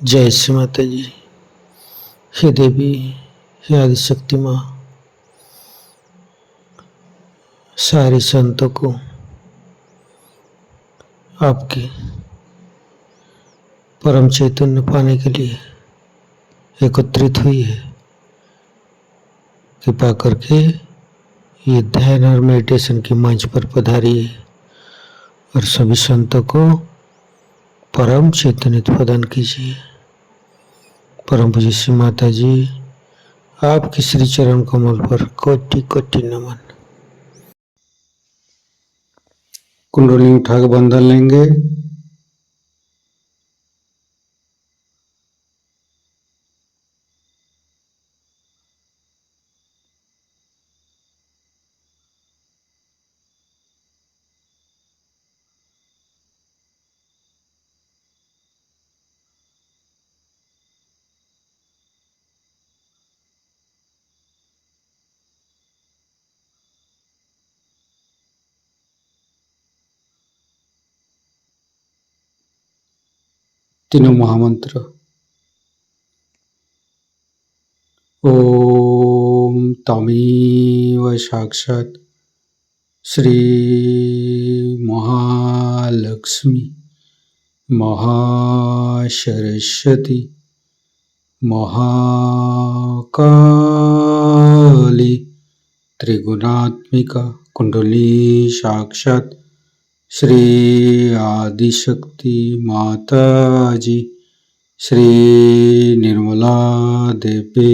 जय श्री माता जी। हे देवी, हे आदिशक्ति माँ, सारे संतों को आपके परम चैतन्य पाने के लिए एकत्रित हुई है। कृपा करके ये ध्यान और मेडिटेशन के मंच पर पधारी है और सभी संतों को परम चैतन्य प्रदान कीजिए। परम पूज्य श्री माता जी, आपके श्री चरण कमल पर कोटि कोटि नमन। कुंडली उठा के बंधन लेंगे। तीनों महामंत्र। ओम तमेव साक्षात् श्री महालक्ष्मी महासरस्वती महाकाली त्रिगुणात्मिका कुंडली साक्षात् श्री आदिशक्ति माता जी श्री निर्मला देवी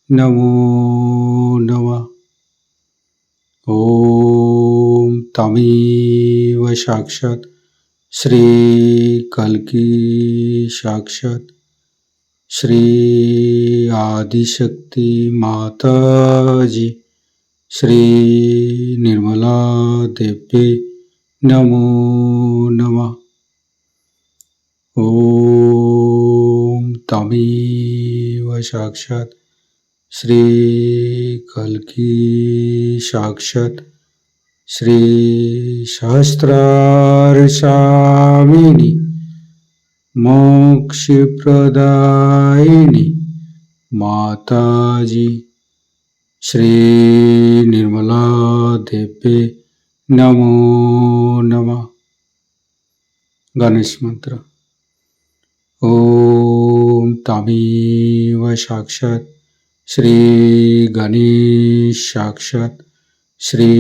नमो नमः। ओम तमेव साक्षात् श्री कल्की साक्षात् श्री आदिशक्ति माता जी श्री निर्मला देवी नमो नमः। ओम तमेव साक्षात् श्री कल्की साक्षात् श्री सहस्रार स्वामिनी मोक्ष प्रदायिनी माता जी श्री निर्मला देवी नमो नमः। गणेश मंत्र। ओम तमेव साक्षात् श्री गणेश साक्षात् श्री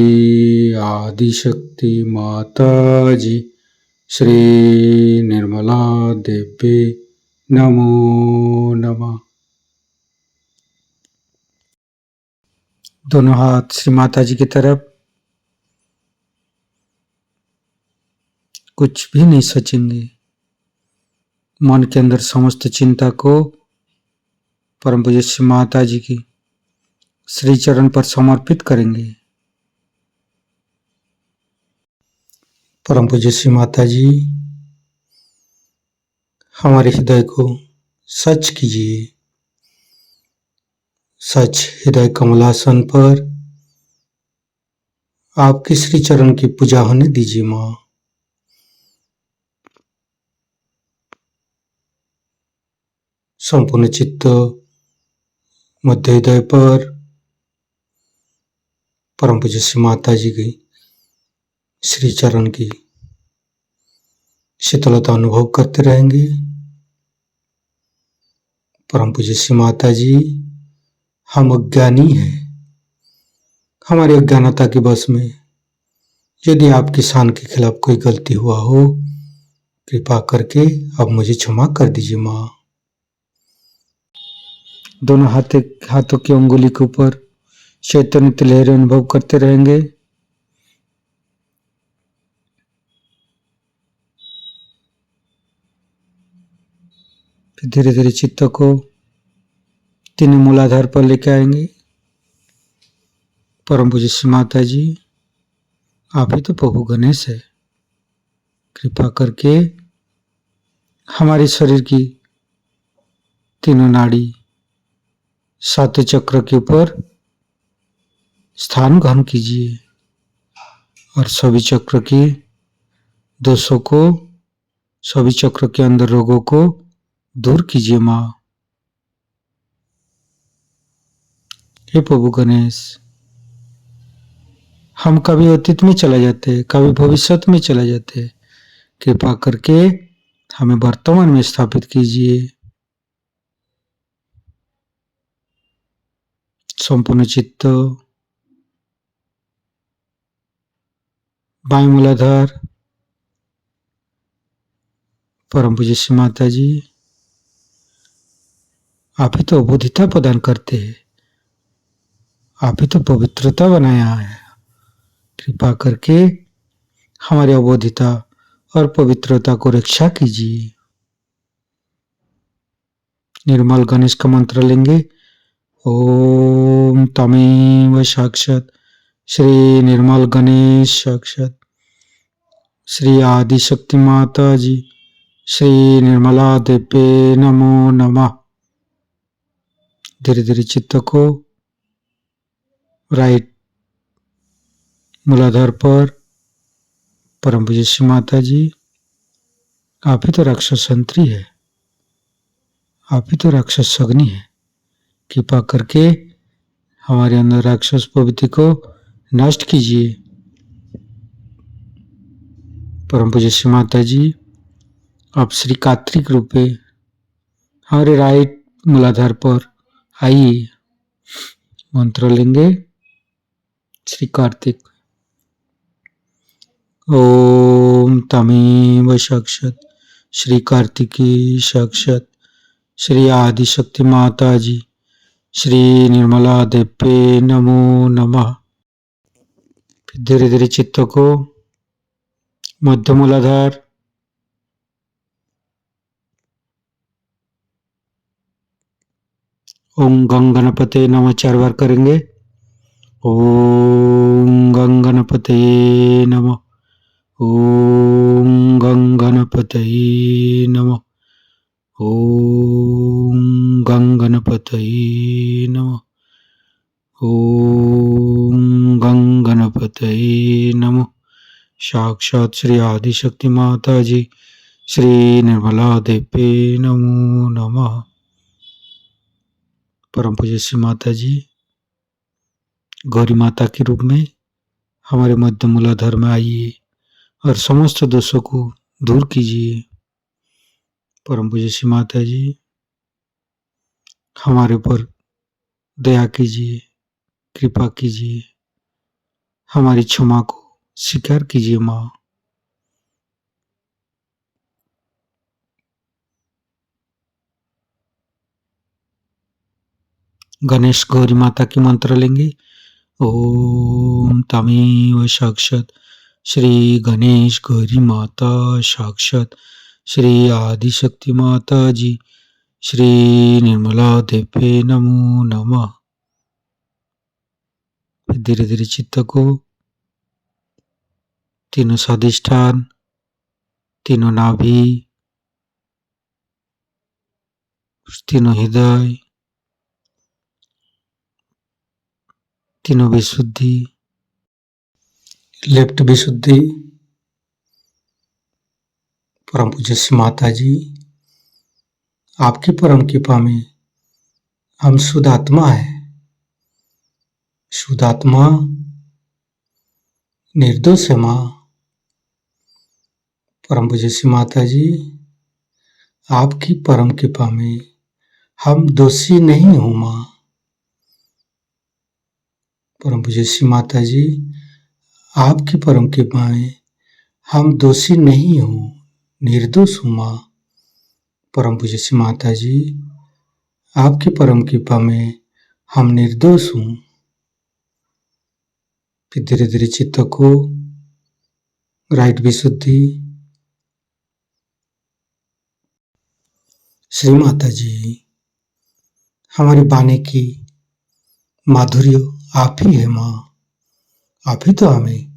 आदिशक्ति माता जी श्री निर्मला देवी नमो नमः। दोनों हाथ श्री माता जी की तरफ। कुछ भी नहीं सोचेंगे। मन के अंदर समस्त चिंता को परम पूज्य श्री माता जी की श्री चरण पर समर्पित करेंगे। परम पूज्य श्री माता जी, हमारे हृदय को सच कीजिए। सच हृदय कमलासन पर आपके श्री चरण की पूजा होने दीजिए माँ। संपूर्ण चित्त मध्य हृदय पर परम पूज्य श्री माता जी की श्री चरण की शीतलता अनुभव करते रहेंगे। परम पूज्य श्री माता जी, हम अज्ञानी हैं। हमारी अज्ञानता के वश में यदि आपकी शान के खिलाफ कोई गलती हुआ हो, कृपा करके अब मुझे क्षमा कर दीजिए माँ। दोनों हाथों की अंगुली के ऊपर चैतन्य लहरें अनुभव करते रहेंगे। फिर धीरे धीरे चित्त को तीनों मूलाधार पर लेके आएंगे। परम पूज्य श्री माता जी, आप ही तो प्रभु गणेश है। कृपा करके हमारे शरीर की तीनों नाड़ी सातों चक्र के ऊपर स्थान ग्रहण कीजिए और सभी चक्र के दोषों को, सभी चक्र के अंदर रोगों को दूर कीजिए माँ। हे प्रभु गणेश, हम कभी अतीत में चले जाते, कभी भविष्य में चले जाते, कृपा करके हमें वर्तमान में स्थापित कीजिए। संपूर्ण चित्त, बाएं मूलाधार, परम पूज्य श्री माता जी, आप ही तो अबोधिता प्रदान करते हैं, आप ही तो पवित्रता बनाया है। कृपा करके हमारी अबोधिता और पवित्रता को रक्षा कीजिए। निर्मल गणेश का मंत्र लेंगे। ओम तमेव साक्षात श्री निर्मल गणेश साक्षात श्री आदिशक्ति माता जी श्री निर्मला देवे नमो नमः। धीरे धीरे चित्त को राइट मूलाधार पर, परम पूज्य श्री माता जी, आप ही तो राक्षस संतरी है, आप ही तो राक्षस अग्नि है। कृपा करके हमारे अंदर राक्षस प्रवृत्ति को नष्ट कीजिए। परम पूज्य श्री माता जी, आप श्री कार्तिक रूपे हमारे राइट मूलाधार पर आइए। मंत्र लेंगे। श्री कार्तिक। ओम तमेव साक्षात श्री कार्तिकी साक्षात श्री आदिशक्ति माता जी श्री निर्मला देवे नमो नमः। फिर धीरे धीरे चित्त को मध्य मूलाधार, ओम गंग गणपते नमः 4 बार करेंगे। ओम गंग गणपते नमः, ओम गंग गणपते नमः, ओम गंग गणपते नमः, ओम गंग गणपते नमः। साक्षात श्री आदिशक्ति माता जी श्री निर्मला देवे नमो नमः। परम पूज्य श्री माता जी, गौरी माता के रूप में हमारे मध्य मूलाधार में आइए और समस्त दोषों को दूर कीजिए। परम पूज्य श्री माता जी, हमारे ऊपर दया कीजिए, कृपा कीजिए, हमारी क्षमा को स्वीकार कीजिए माँ। गणेश गौरी माता की मंत्र लेंगे। ओम तमेव साक्षात श्री गणेश गौरी माता साक्षात श्री आदिशक्ति माता जी श्री निर्मला देवे नमो नमः। धीरे धीरे चित्त को तीनों स्वादिष्ठान, तीनों नाभि, तीनों हृदय, तीनों विशुद्धि, लेफ्ट विशुद्धि। परम पूज्य श्री माता जी, आपकी परम कृपा में हम शुद्ध आत्मा है। शुद्ध आत्मा निर्दोष है माँ। परम पूज्य श्री माता जी, आपकी परम कृपा में हम दोषी नहीं हूँ माँ। परम पूज्य श्री माता जी, आपकी परम कृपा में हम दोषी नहीं हूँ, निर्दोष हूँ माँ। परम पूज्य श्री माता जी, आपकी परम कृपा में हम निर्दोष हूँ। फिर धीरे धीरे चित्त को राइट विशुद्धि। श्री माता जी, हमारी वाणी की माधुर्य आप ही है माँ। आप ही तो हमें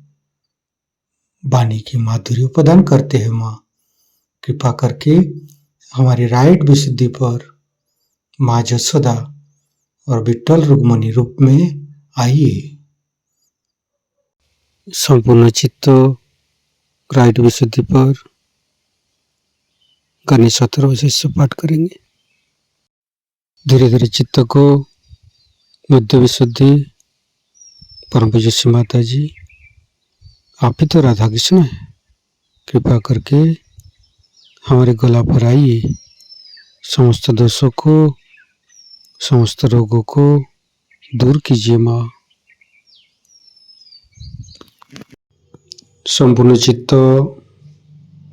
वाणी की माधुर्य प्रदान करते हैं माँ। कृपा करके हमारी राइट विशुद्धि पर माँ जसोदा और विट्ठल रुक्मणी रूप में आइए। संपूर्ण चित्त राइट विशुद्धि पर कन्या 17 से पाठ करेंगे। धीरे धीरे चित्त को बुद्धि विशुद्धि। परम पूज्य श्री माता जी, आप ही तो राधा कृष्ण है, कृपा करके हमारे गला पर आइए, समस्त दोषों को समस्त रोगों को दूर कीजिए माँ। संपूर्ण चित्त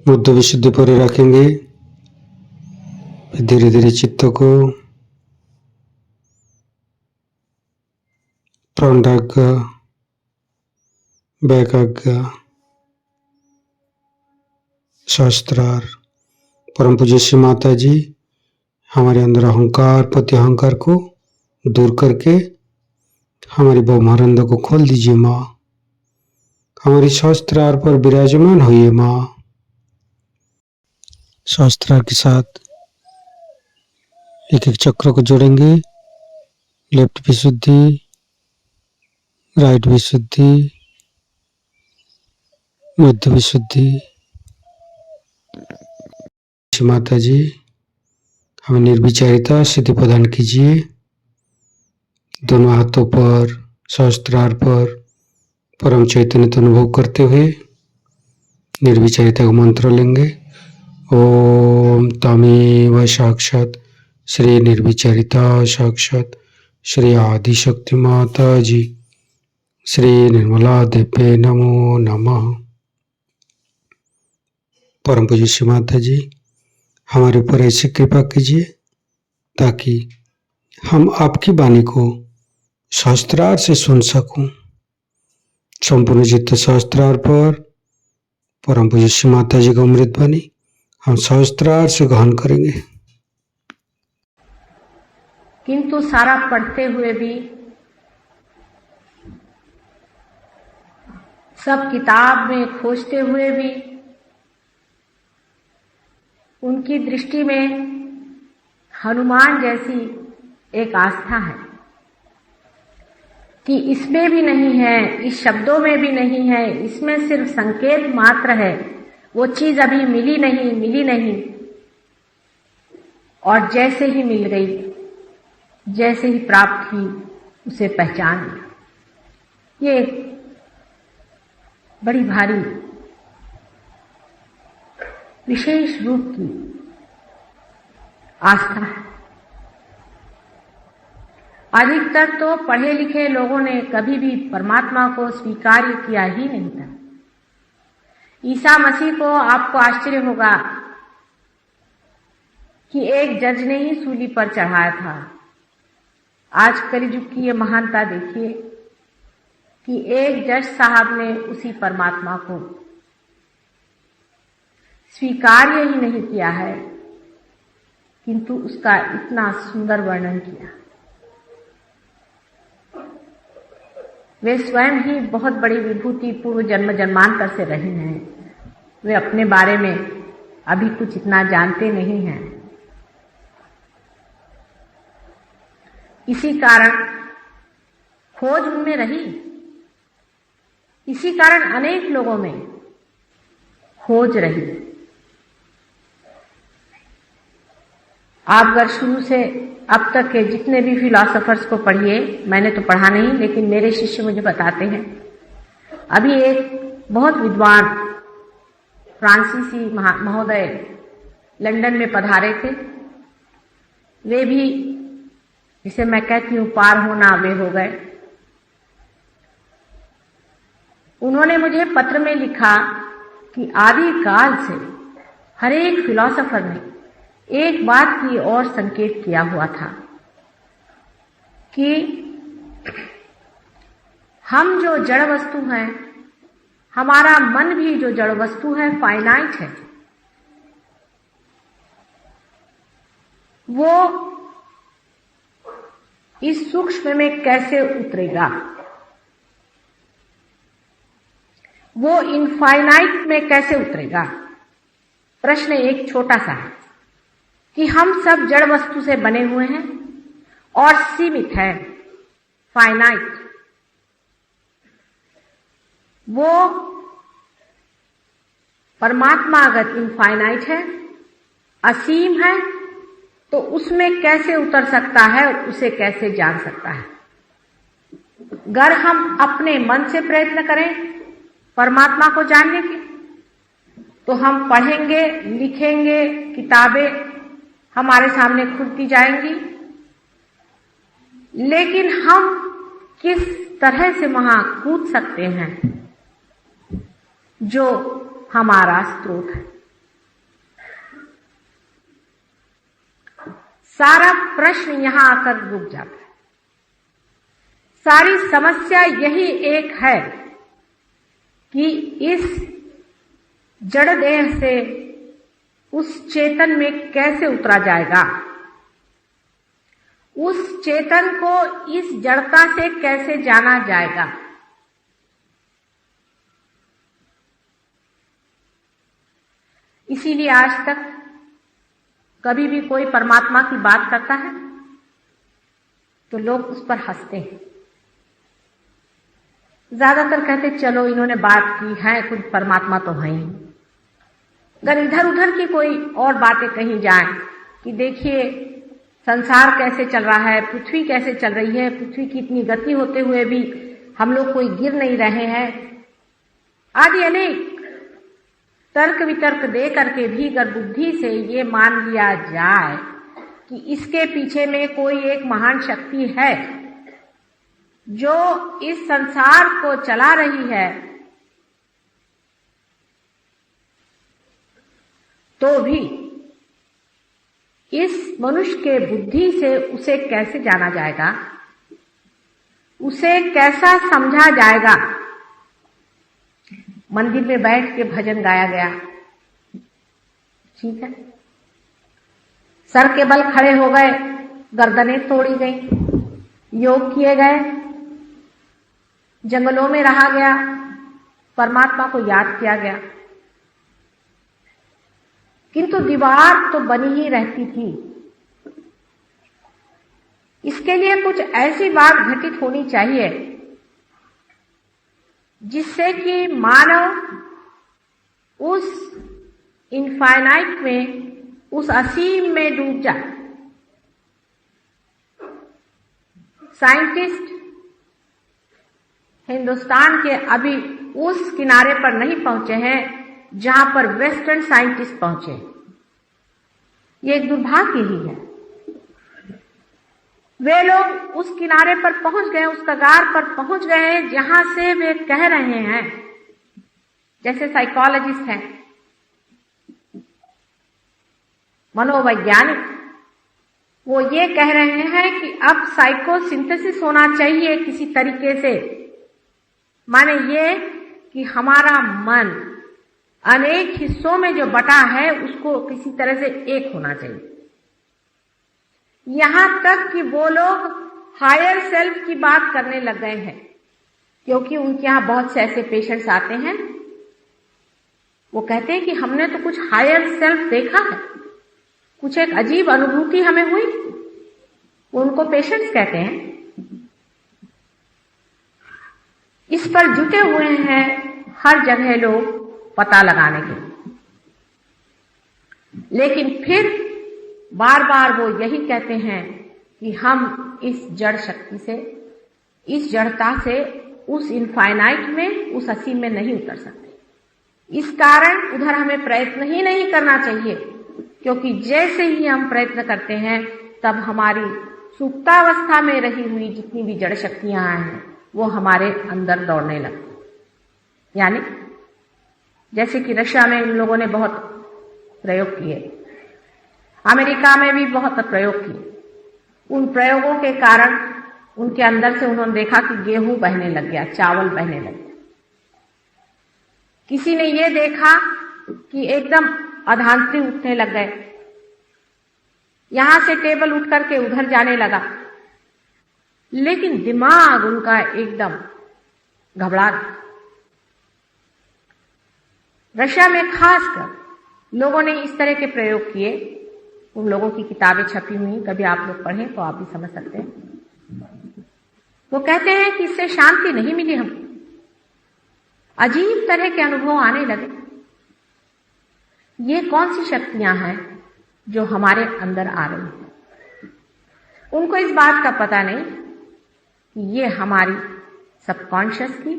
बुद्धि विशुद्धि पर रखेंगे। धीरे धीरे चित्त को प्राणाग्र वैकाग्र शास्त्रार। परम पूज्य श्री माता जी, हमारे अंदर अहंकार पति अहंकार को दूर करके हमारी ब्रह्मानंद को खोल दीजिए माँ। हमारी शास्त्रार पर विराजमान होइए माँ। शास्त्रार के साथ एक एक चक्र को जोड़ेंगे। लेफ्ट विशुद्धि, राइट विशुद्धि, मध्य विशुद्धि। माता जी, हमें निर्विचारिता सिद्धि प्रदान कीजिए। दोनों हाथों पर सहस्त्रार पर परम चैतन्य का अनुभव करते हुए निर्विचारिता का मंत्र लेंगे। ओम तमेव साक्षात श्री निर्विचारिता साक्षात श्री आदिशक्ति माता जी श्री निर्मला देवे नमो नमः। परम पूज्य श्री माता जी, हमारे ऊपर ऐसी कृपा कीजिए ताकि हम आपकी वाणी को शास्त्रार से सुन सकूं। संपूर्ण चित्त शास्त्रार पर परम पूज्य श्री माता जी का अमृत वाणी हम शास्त्रार से ग्रहण करेंगे। किंतु सारा पढ़ते हुए भी, सब किताब में खोजते हुए भी उनकी दृष्टि में हनुमान जैसी एक आस्था है कि इसमें भी नहीं है, इस शब्दों में भी नहीं है, इसमें सिर्फ संकेत मात्र है, वो चीज अभी मिली नहीं और जैसे ही मिल गई, जैसे ही प्राप्त की, उसे पहचान लिया। ये बड़ी भारी विशेष रूप की आस्था है। अधिकतर तो पढ़े लिखे लोगों ने कभी भी परमात्मा को स्वीकार किया ही नहीं था। ईसा मसीह को आपको आश्चर्य होगा कि एक जज ने ही सूली पर चढ़ाया था। आज कलियुग की ये महानता देखिए कि एक जज साहब ने उसी परमात्मा को स्वीकार्य ही नहीं किया है, किंतु उसका इतना सुंदर वर्णन किया। वे स्वयं ही बहुत बड़ी विभूति पूर्व जन्म जन्मांतर से रही हैं। वे अपने बारे में अभी कुछ इतना जानते नहीं हैं। इसी कारण खोज उनमें रही, इसी कारण अनेक लोगों में खोज रही। आप अगर शुरू से अब तक के जितने भी फिलोसोफर्स को पढ़िए, मैंने तो पढ़ा नहीं लेकिन मेरे शिष्य मुझे बताते हैं, अभी एक बहुत विद्वान फ्रांसीसी महोदय लंदन में पधारे थे। वे भी, जिसे मैं कहती हूँ पार होना, वे हो गए। उन्होंने मुझे पत्र में लिखा कि आदि काल से हर एक फिलोसोफर ने एक बात की ओर संकेत किया हुआ था कि हम जो जड़ वस्तु हैं, हमारा मन भी जो जड़ वस्तु है, फाइनाइट है, वो इस सूक्ष्म में कैसे उतरेगा, वो इनफाइनाइट में कैसे उतरेगा। प्रश्न एक छोटा सा है कि हम सब जड़ वस्तु से बने हुए हैं और सीमित है, फाइनाइट। वो परमात्मा अगर इनफाइनाइट है, असीम है तो उसमें कैसे उतर सकता है और उसे कैसे जान सकता है। अगर हम अपने मन से प्रयत्न करें परमात्मा को जानने के, तो हम पढ़ेंगे, लिखेंगे, किताबें हमारे सामने खुलती जाएंगी, लेकिन हम किस तरह से वहां कूद सकते हैं जो हमारा स्रोत है। सारा प्रश्न यहां आकर रुक जाता है। सारी समस्या यही एक है कि इस जड़ देह से उस चेतन में कैसे उतरा जाएगा, उस चेतन को इस जड़ता से कैसे जाना जाएगा। इसीलिए आज तक कभी भी कोई परमात्मा की बात करता है तो लोग उस पर हंसते हैं। ज्यादातर कहते चलो इन्होंने बात की है, कुछ परमात्मा तो है ही। अगर इधर उधर की कोई और बातें कही जाए कि देखिए संसार कैसे चल रहा है, पृथ्वी कैसे चल रही है, पृथ्वी की इतनी गति होते हुए भी हम लोग कोई गिर नहीं रहे हैं, आदि अनेक तर्क वितर्क दे करके भी अगर बुद्धि से ये मान लिया जाए कि इसके पीछे में कोई एक महान शक्ति है जो इस संसार को चला रही है, तो भी इस मनुष्य के बुद्धि से उसे कैसे जाना जाएगा, उसे कैसा समझा जाएगा। मंदिर में बैठ के भजन गाया गया, ठीक है, सर के बल खड़े हो गए, गर्दनें तोड़ी गई, योग किए गए, जंगलों में रहा गया, परमात्मा को याद किया गया, किंतु दीवार तो बनी ही रहती थी। इसके लिए कुछ ऐसी बात घटित होनी चाहिए जिससे कि मानव उस इनफाइनाइट में, उस असीम में डूब जाए। साइंटिस्ट हिंदुस्तान के अभी उस किनारे पर नहीं पहुंचे हैं जहां पर वेस्टर्न साइंटिस्ट पहुंचे। ये एक दुर्भाग्य ही है। वे लोग उस किनारे पर पहुंच गए, उस कगार पर पहुंच गए हैं जहां से वे कह रहे हैं, जैसे साइकोलॉजिस्ट हैं, मनोवैज्ञानिक, वो ये कह रहे हैं कि अब साइकोसिंथेसिस होना चाहिए किसी तरीके से। माने ये कि हमारा मन अनेक हिस्सों में जो बटा है उसको किसी तरह से एक होना चाहिए। यहां तक कि वो लोग हायर सेल्फ की बात करने लग गए हैं, क्योंकि उनके यहां बहुत से ऐसे पेशेंट्स आते हैं, वो कहते हैं कि हमने तो कुछ हायर सेल्फ देखा है, कुछ एक अजीब अनुभूति हमें हुई। उनको पेशेंट्स कहते हैं। इस पर जुटे हुए हैं हर जगह लोग पता लगाने के, लेकिन फिर बार बार वो यही कहते हैं कि हम इस जड़ शक्ति से, इस जड़ता से उस इनफाइनाइट में, उस असीम में नहीं उतर सकते। इस कारण उधर हमें प्रयत्न ही नहीं करना चाहिए, क्योंकि जैसे ही हम प्रयत्न करते हैं तब हमारी सुप्तावस्था में रही हुई जितनी भी जड़ शक्तियां हैं वो हमारे अंदर दौड़ने लगती। यानी जैसे कि रशिया में इन लोगों ने बहुत प्रयोग किए, अमेरिका में भी बहुत प्रयोग किए। उन प्रयोगों के कारण उनके अंदर से उन्होंने देखा कि गेहूं बहने लग गया, चावल बहने लग गया। किसी ने ये देखा कि एकदम अधांतरी उठने लग गए, यहां से टेबल उठ करके उधर जाने लगा, लेकिन दिमाग उनका एकदम घबरा गया। रशिया में खासकर लोगों ने इस तरह के प्रयोग किए। उन लोगों की किताबें छपी हुई, कभी आप लोग पढ़ें तो आप भी समझ सकते हैं। वो कहते हैं कि इससे शांति नहीं मिली, हमको अजीब तरह के अनुभव आने लगे। ये कौन सी शक्तियां हैं जो हमारे अंदर आ रही है। उनको इस बात का पता नहीं कि ये हमारी सबकॉन्शियस की,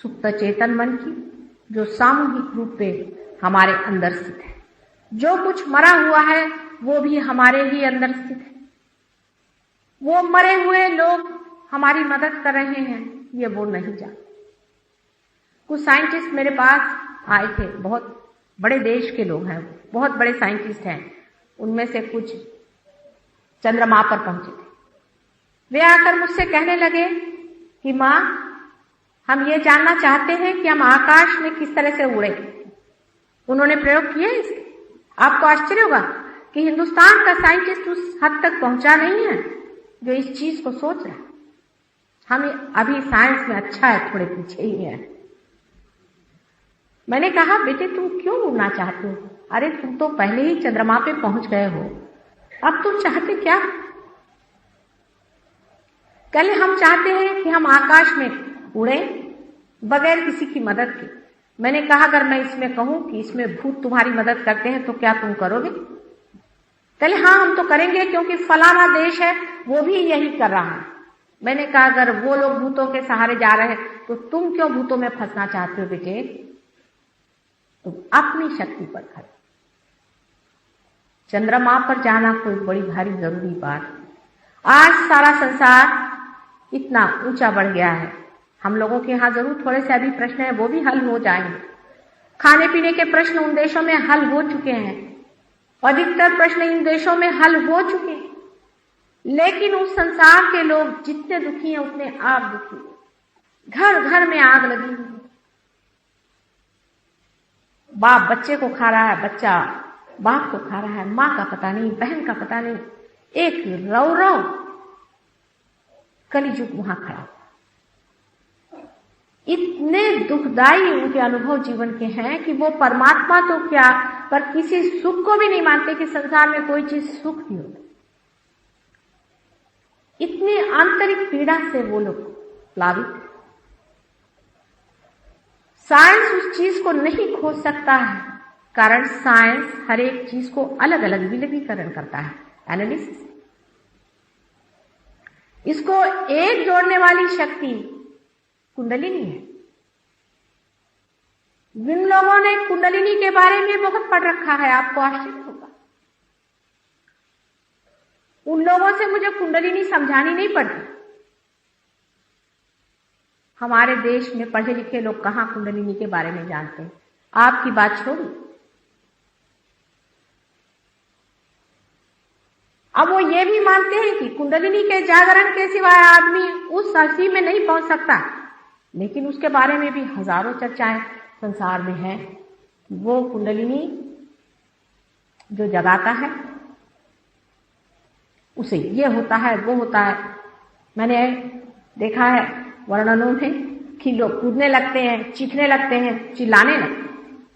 सुप्त चेतन मन की, जो सामूहिक रूप पे हमारे अंदर स्थित है। जो कुछ मरा हुआ है वो भी हमारे ही अंदर स्थित है। वो मरे हुए लोग हमारी मदद कर रहे हैं, ये वो नहीं जानते। कुछ साइंटिस्ट मेरे पास आए थे, बहुत बड़े देश के लोग हैं, बहुत बड़े साइंटिस्ट हैं। उनमें से कुछ चंद्रमा पर पहुंचे थे। वे आकर मुझसे कहने लगे कि माँ, हम ये जानना चाहते हैं कि हम आकाश में किस तरह से उड़े। उन्होंने प्रयोग किए इसके। आपको आश्चर्य होगा कि हिंदुस्तान का साइंटिस्ट उस हद तक पहुंचा नहीं है जो इस चीज को सोच रहा है। हम अभी साइंस में अच्छा है, थोड़े पीछे ही है। मैंने कहा, बेटे तुम क्यों उड़ना चाहते हो? अरे तुम तो पहले ही चंद्रमा पे पहुंच गए हो, अब तुम चाहते क्या? कल हम चाहते हैं कि हम आकाश में उड़े बगैर किसी की मदद के। मैंने कहा, अगर मैं इसमें कहूं कि इसमें भूत तुम्हारी मदद करते हैं तो क्या तुम करोगे? कहले, हाँ हम तो करेंगे, क्योंकि फलाना देश है वो भी यही कर रहा है। मैंने कहा, अगर वो लोग भूतों के सहारे जा रहे हैं तो तुम क्यों भूतों में फंसना चाहते हो बेटे? तुम अपनी शक्ति पर खड़े। चंद्रमा पर जाना कोई बड़ी भारी जरूरी बात है। आज सारा संसार इतना ऊंचा बढ़ गया है, हम लोगों के यहाँ जरूर थोड़े से अभी प्रश्न है, वो भी हल हो जाएंगे। खाने पीने के प्रश्न उन देशों में हल हो चुके हैं, अधिकतर प्रश्न इन देशों में हल हो चुके हैं, लेकिन उस संसार के लोग जितने दुखी हैं उतने आप दुखी हैं। घर घर में आग लगी हुई है। बाप बच्चे को खा रहा है, बच्चा बाप को खा रहा है, माँ का पता नहीं, बहन का पता नहीं, एक रव रव कलिजुग वहां खड़ा। इतने दुखदाई उनके अनुभव जीवन के हैं कि वो परमात्मा तो क्या, पर किसी सुख को भी नहीं मानते कि संसार में कोई चीज सुख भी हो। इतनी आंतरिक पीड़ा से वो लोग प्लावित। साइंस उस चीज को नहीं खोज सकता है, कारण साइंस हर एक चीज को अलग अलग विलगीकरण करता है, एनालिसिस। इसको एक जोड़ने वाली शक्ति कुंडलिनी है। जिन लोगों ने कुंडलिनी के बारे में बहुत पढ़ रखा है, आपको आश्चर्य होगा, उन लोगों से मुझे कुंडलिनी समझानी नहीं पड़ती। हमारे देश में पढ़े लिखे लोग कहां कुंडलिनी के बारे में जानते हैं? आपकी बात छोड़ो, अब वो ये भी मानते हैं कि कुंडलिनी के जागरण के सिवाय आदमी उस स्थिति में नहीं पहुंच सकता, लेकिन उसके बारे में भी हजारों चर्चाएं संसार में है। वो कुंडलिनी जो जगाता है उसे ये होता है, वो होता है। मैंने देखा है वर्णनों में कि लोग कूदने लगते हैं, चीखने लगते हैं, चिल्लाने लगते हैं।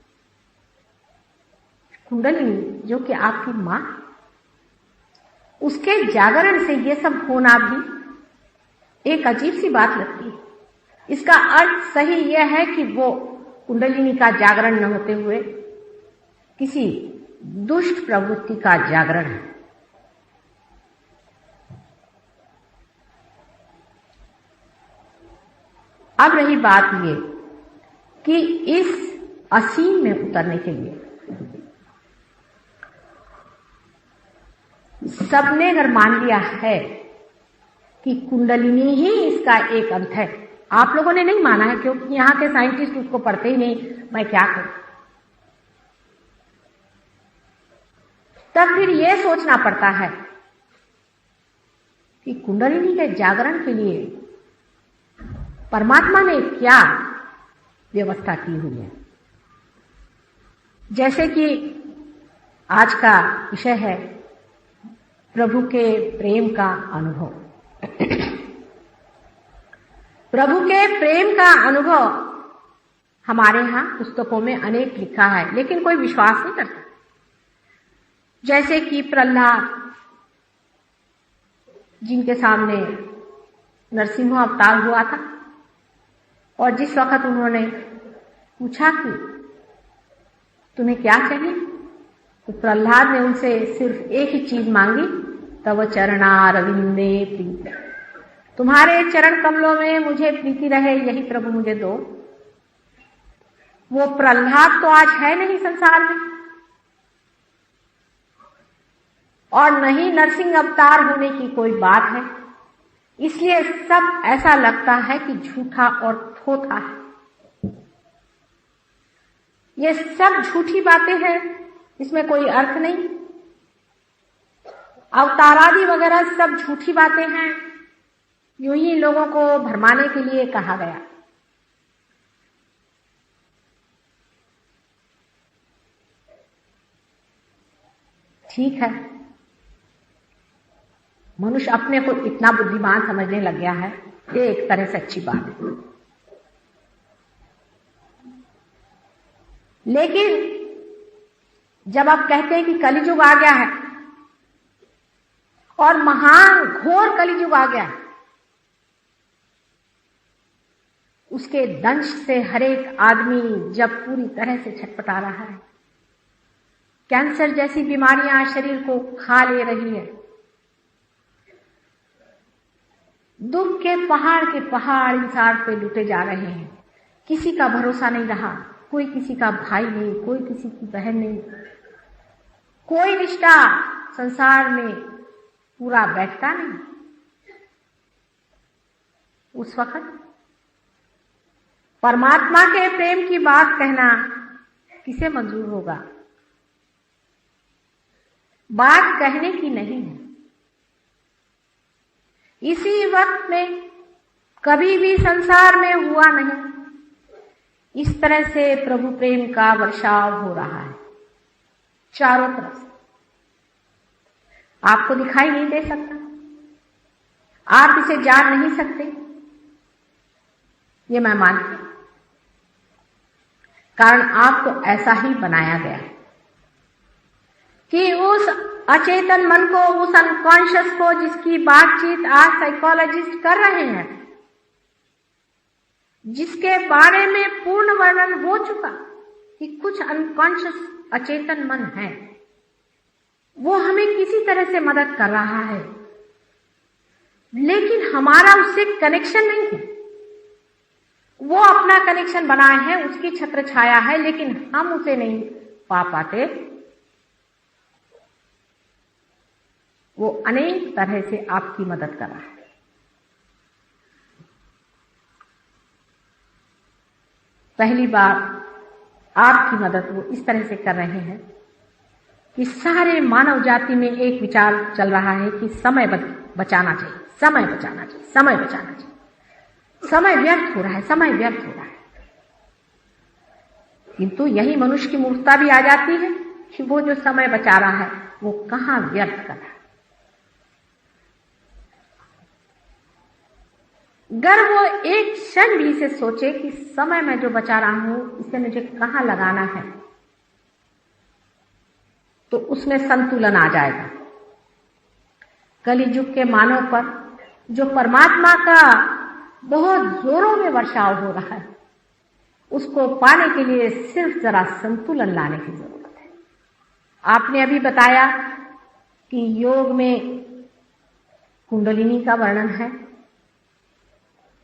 कुंडलिनी जो कि आपकी मां, उसके जागरण से ये सब होना भी एक अजीब सी बात लगती है। इसका अर्थ सही यह है कि वो कुंडलिनी का जागरण न होते हुए किसी दुष्ट प्रवृत्ति का जागरण है। अब रही बात ये कि इस असीम में उतरने के लिए सबने अगर मान लिया है कि कुंडलिनी ही इसका एक अंत है। आप लोगों ने नहीं माना है, क्योंकि यहां के साइंटिस्ट उसको पढ़ते ही नहीं, मैं क्या करूं। तब फिर यह सोचना पड़ता है कि कुंडलिनी के जागरण के लिए परमात्मा ने क्या व्यवस्था की हुई है। जैसे कि आज का विषय है प्रभु के प्रेम का अनुभव। प्रभु के प्रेम का अनुभव हमारे यहां पुस्तकों में अनेक लिखा है, लेकिन कोई विश्वास नहीं करता। जैसे कि प्रहलाद, जिनके सामने नरसिंह अवतार हुआ था, और जिस वक्त उन्होंने पूछा कि तुम्हें क्या चाहिए, तो प्रहलाद ने उनसे सिर्फ एक ही चीज मांगी, तव चरणारविंदे प्रीति, तुम्हारे चरण कमलों में मुझे प्रीति रहे, यही प्रभु मुझे दो। वो प्रहलाद तो आज है नहीं संसार में, और नहीं नरसिंह अवतार होने की कोई बात है, इसलिए सब ऐसा लगता है कि झूठा और थोथा है। ये सब झूठी बातें हैं, इसमें कोई अर्थ नहीं। अवतारादि वगैरह सब झूठी बातें हैं, यूं ही लोगों को भरमाने के लिए कहा गया। ठीक है, मनुष्य अपने को इतना बुद्धिमान समझने लग गया है, ये एक तरह से अच्छी बात है। लेकिन जब आप कहते हैं कि कलियुग आ गया है और महान घोर कलियुग आ गया है, उसके दंश से हरेक आदमी जब पूरी तरह से छटपटा रहा है, कैंसर जैसी बीमारियां शरीर को खा ले रही है, दुख के पहाड़ इंसान पे लुटे जा रहे हैं, किसी का भरोसा नहीं रहा, कोई किसी का भाई नहीं, कोई किसी की बहन नहीं, कोई रिश्ता संसार में पूरा बैठता नहीं। उस वक्त परमात्मा के प्रेम की बात कहना किसे मंजूर होगा? बात कहने की नहीं है। इसी वक्त में कभी भी संसार में हुआ नहीं, इस तरह से प्रभु प्रेम का वर्षाव हो रहा है चारों तरफ से। आपको दिखाई नहीं दे सकता, आप इसे जान नहीं सकते, ये मैं मानती हूं, कारण आपको ऐसा ही बनाया गया है कि उस अचेतन मन को, उस अनकॉन्शियस को, जिसकी बातचीत आज साइकोलॉजिस्ट कर रहे हैं, जिसके बारे में पूर्ण वर्णन हो चुका कि कुछ अनकॉन्शियस अचेतन मन है, वो हमें किसी तरह से मदद कर रहा है, लेकिन हमारा उससे कनेक्शन नहीं है। वो अपना कनेक्शन बनाए है, उसकी छत्र छाया है, लेकिन हम उसे नहीं पा पाते। वो अनेक तरह से आपकी मदद कर रहा है। पहली बार आपकी मदद वो इस तरह से कर रहे हैं कि सारे मानव जाति में एक विचार चल रहा है कि समय बचाना चाहिए, समय बचाना चाहिए, समय बचाना चाहिए, समय व्यर्थ हो रहा है, समय व्यर्थ हो रहा है। किंतु यही मनुष्य की मूर्खता भी आ जाती है कि वो जो समय बचा रहा है वो कहां व्यर्थ कर रहा है। अगर वो एक क्षण भी इसे सोचे कि समय मैं जो बचा रहा हूं इसे मुझे कहां लगाना है, तो उसमें संतुलन आ जाएगा। कलियुग के मानव पर जो परमात्मा का बहुत जोरों में वर्षाव हो रहा है, उसको पाने के लिए सिर्फ जरा संतुलन लाने की जरूरत है। आपने अभी बताया कि योग में कुंडलिनी का वर्णन है।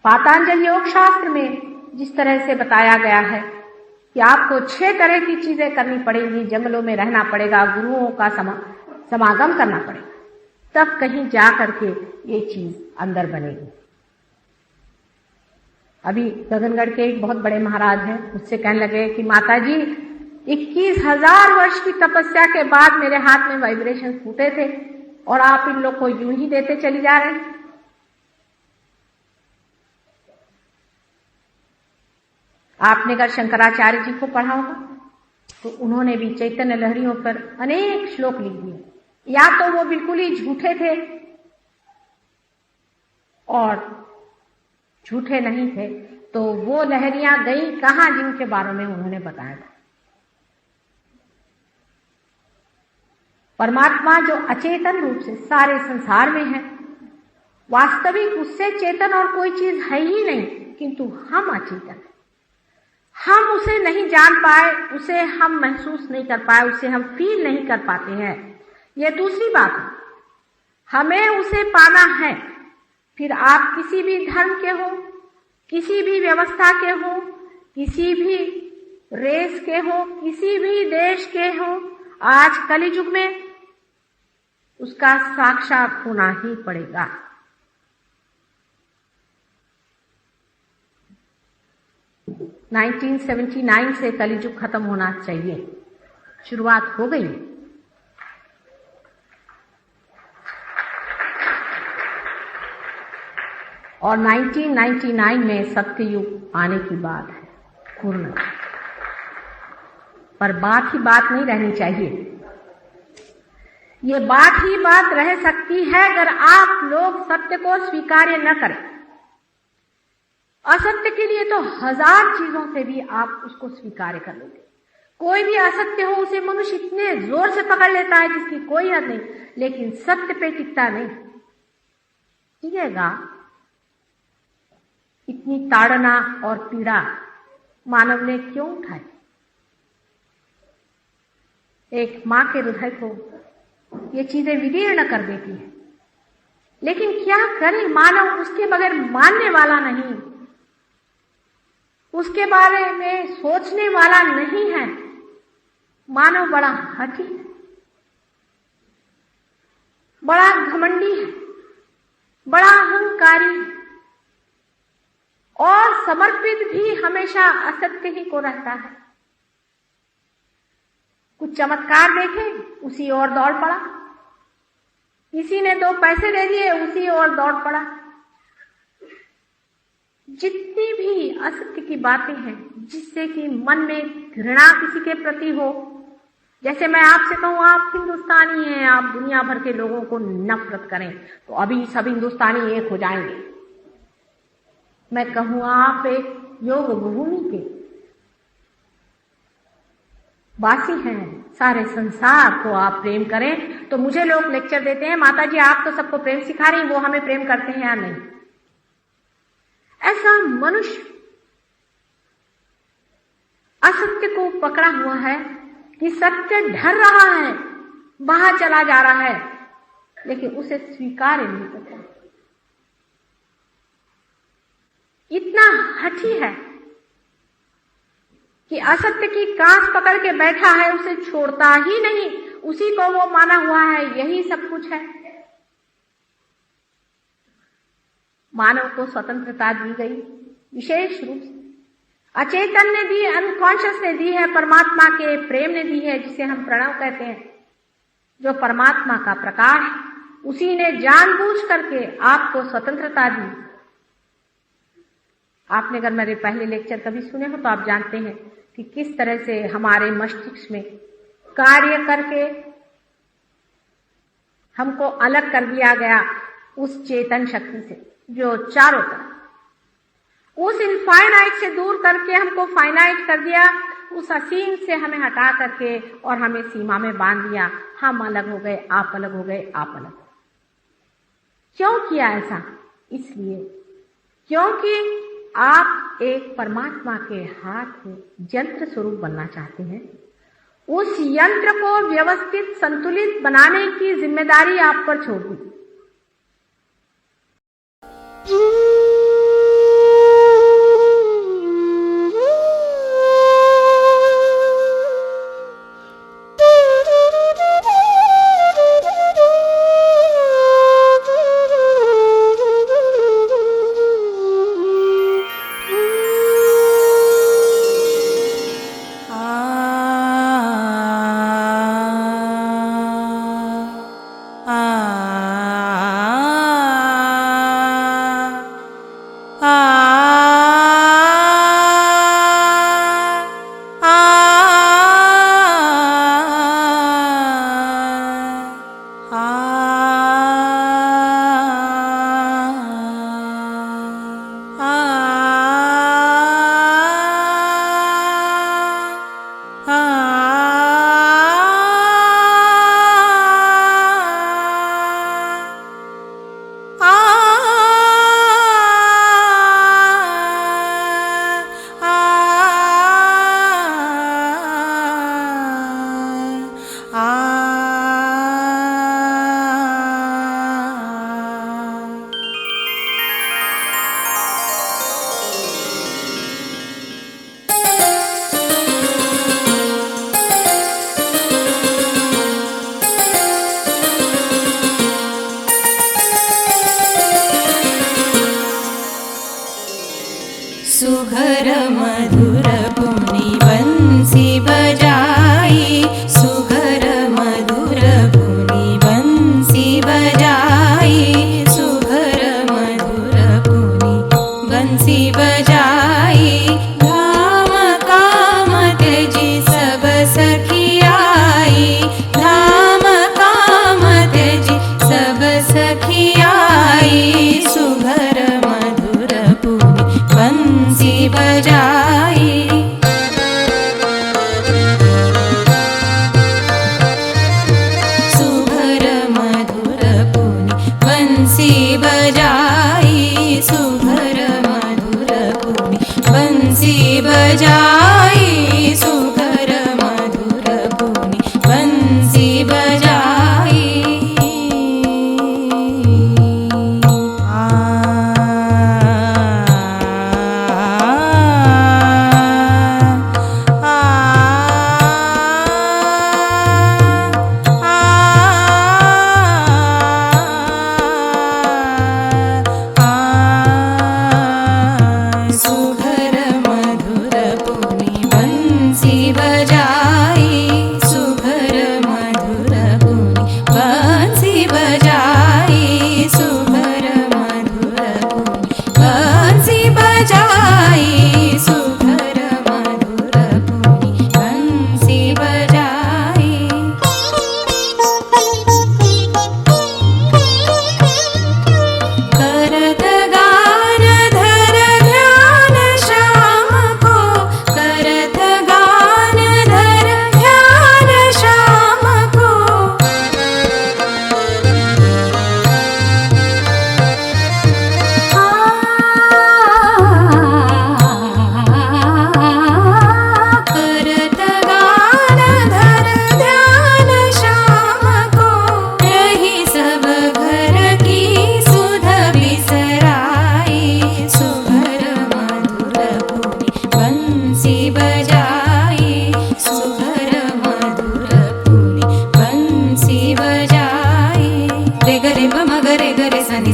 पातंजलि योग शास्त्र में जिस तरह से बताया गया है कि आपको 6 तरह की चीजें करनी पड़ेगी, जंगलों में रहना पड़ेगा, गुरुओं का समागम करना पड़ेगा, तब कहीं जा करके ये चीज अंदर बनेगी। अभी गगनगढ़ के एक बहुत बड़े महाराज हैं, मुझसे कहने लगे कि माता जी 21,000 वर्ष की तपस्या के बाद मेरे हाथ में वाइब्रेशन फूटे थे और आप इन लोग को यूं ही देते चली जा रहे हैं। आपने अगर शंकराचार्य जी को पढ़ा होगा तो उन्होंने भी चैतन्य लहरियों पर अनेक श्लोक लिख दिए। या तो वो बिल्कुल ही झूठे थे और झूठे नहीं थे, तो वो लहरियां गई कहां जिनके बारे में उन्होंने बताया था। परमात्मा जो अचेतन रूप से सारे संसार में है, वास्तविक उससे चेतन और कोई चीज है ही नहीं, किंतु हम अचेतन हैं। हम उसे नहीं जान पाए, उसे हम महसूस नहीं कर पाए, उसे हम फील नहीं कर पाते हैं, यह दूसरी बात है। हमें उसे पाना है। फिर आप किसी भी धर्म के हो, किसी भी व्यवस्था के हो, किसी भी रेस के हो, किसी भी देश के हो, आज कलियुग में उसका साक्षात होना ही पड़ेगा। – 1979 से कलियुग खत्म होना चाहिए, शुरुआत हो गई। और 1999 में सत्ययुग आने की बात है पूर्ण, पर बात ही बात नहीं रहनी चाहिए। ये बात ही बात रह सकती है अगर आप लोग सत्य को स्वीकार्य न करें। असत्य के लिए तो हजार चीजों से भी आप उसको स्वीकार कर लेते। कोई भी असत्य हो उसे मनुष्य इतने जोर से पकड़ लेता है जिसकी कोई हद नहीं, लेकिन सत्य पे टिकता नहीं। टिकेगा? इतनी ताड़ना और पीड़ा मानव ने क्यों उठाई? एक मां के हृदय को ये चीजें विदीर्ण कर देती है, लेकिन क्या करे मानव उसके बगैर मानने वाला नहीं, उसके बारे में सोचने वाला नहीं है। मानव बड़ा हठी है, बड़ा घमंडी है, बड़ा अहंकारी है और समर्पित भी हमेशा असत्य ही को रहता है। कुछ चमत्कार देखे उसी ओर दौड़ पड़ा, किसी ने 2 पैसे दे दिए उसी ओर दौड़ पड़ा। जितनी भी असत्य की बातें हैं जिससे कि मन में घृणा किसी के प्रति हो, जैसे मैं आपसे कहूं आप हिंदुस्तानी हैं, आप दुनिया भर के लोगों को नफरत करें तो अभी सब हिंदुस्तानी एक हो जाएंगे। मैं कहूं आप एक योग भूमि के वासी हैं, सारे संसार को आप प्रेम करें, तो मुझे लोग लेक्चर देते हैं माता जी आप तो सबको प्रेम सिखा रही, वो हमें प्रेम करते हैं या नहीं। ऐसा मनुष्य असत्य को पकड़ा हुआ है कि सत्य ढर रहा है, बाहर चला जा रहा है, लेकिन उसे स्वीकार नहीं करता। इतना हठी है कि असत्य की कांस पकड़ के बैठा है, उसे छोड़ता ही नहीं, उसी को वो माना हुआ है यही सब कुछ है। मानव को स्वतंत्रता दी गई विशेष रूप से, अचेतन ने दी, अनकॉन्शियस ने दी है, परमात्मा के प्रेम ने दी है, जिसे हम प्रणव कहते हैं, जो परमात्मा का प्रकाश, उसी ने जानबूझ करके आपको स्वतंत्रता दी। आपने अगर मेरे पहले लेक्चर कभी सुने हो तो आप जानते हैं कि किस तरह से हमारे मस्तिष्क में कार्य करके हमको अलग कर दिया गया उस चेतन शक्ति से जो चारों तरफ, उस इनफाइनाइट से दूर करके हमको फाइनाइट कर दिया, उस असीम से हमें हटा करके और हमें सीमा में बांध दिया। हम अलग हो गए, आप अलग हो गए, आप अलग। क्यों किया ऐसा? इसलिए क्योंकि आप एक परमात्मा के हाथ में यंत्र स्वरूप बनना चाहते हैं। उस यंत्र को व्यवस्थित संतुलित बनाने की जिम्मेदारी आप पर छोड़ दी।